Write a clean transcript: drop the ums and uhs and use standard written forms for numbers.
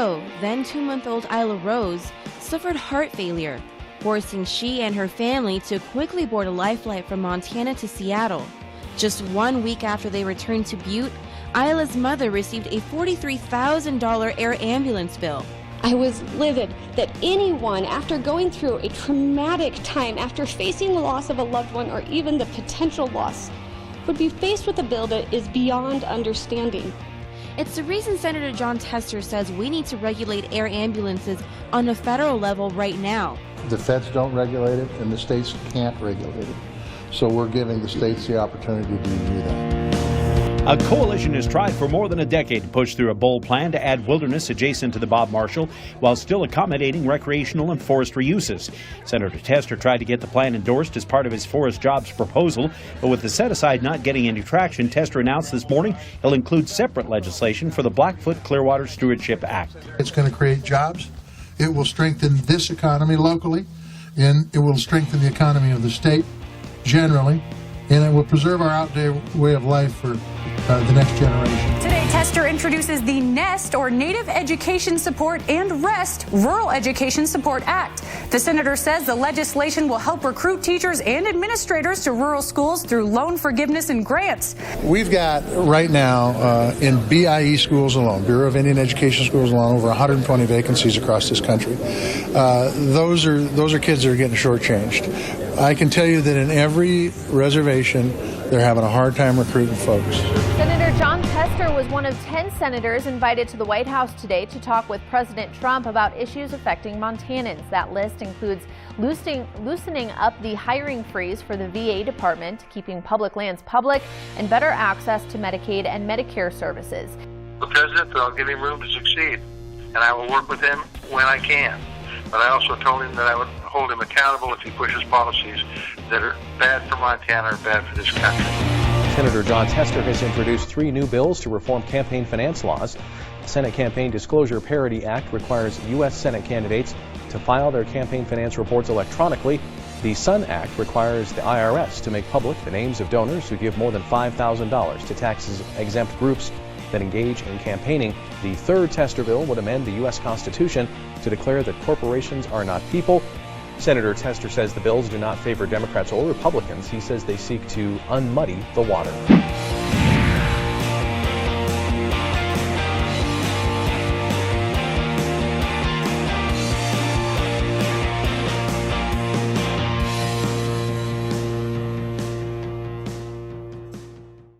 ago, then 2-month-old Isla Rose suffered heart failure, forcing she and her family to quickly board a life flight from Montana to Seattle. Just 1 week after they returned to Butte, Isla's mother received a $43,000 air ambulance bill. I was livid that anyone, after going through a traumatic time, after facing the loss of a loved one or even the potential loss, would be faced with a bill that is beyond understanding. It's the reason Senator Jon Tester says we need to regulate air ambulances on a federal level right now. The feds don't regulate it, and the states can't regulate it. So we're giving the states the opportunity to do that. A coalition has tried for more than a decade to push through a bold plan to add wilderness adjacent to the Bob Marshall while still accommodating recreational and forestry uses. Senator Tester tried to get the plan endorsed as part of his forest jobs proposal, but with the set-aside not getting any traction, Tester announced this morning he'll include separate legislation for the Blackfoot Clearwater Stewardship Act. It's going to create jobs. It will strengthen this economy locally, and it will strengthen the economy of the state generally, and it will preserve our outdated way of life for the next generation. Today, Tester introduces the NEST, or Native Education Support, and REST, Rural Education Support Act. The senator says the legislation will help recruit teachers and administrators to rural schools through loan forgiveness and grants. We've got right now in BIE schools alone, Bureau of Indian Education schools alone, over 120 vacancies across this country. Those are kids that are getting shortchanged. I can tell you that in every reservation, they're having a hard time recruiting folks. Senator Jon Tester was one of 10 senators invited to the White House today to talk with President Trump about issues affecting Montanans. That list includes loosening up the hiring freeze for the VA department, keeping public lands public, and better access to Medicaid and Medicare services. The president, I'll give him room to succeed, and I will work with him when I can. But I also told him that I would hold him accountable if he pushes policies that are bad for Montana or bad for this country. Senator Jon Tester has introduced 3 new bills to reform campaign finance laws. The Senate Campaign Disclosure Parity Act requires U.S. Senate candidates to file their campaign finance reports electronically. The SUN Act requires the IRS to make public the names of donors who give more than $5,000 to tax-exempt groups that engage in campaigning. The third Tester bill would amend the U.S. Constitution to declare that corporations are not people. Senator Tester says the bills do not favor Democrats or Republicans. He says they seek to unmuddy the water.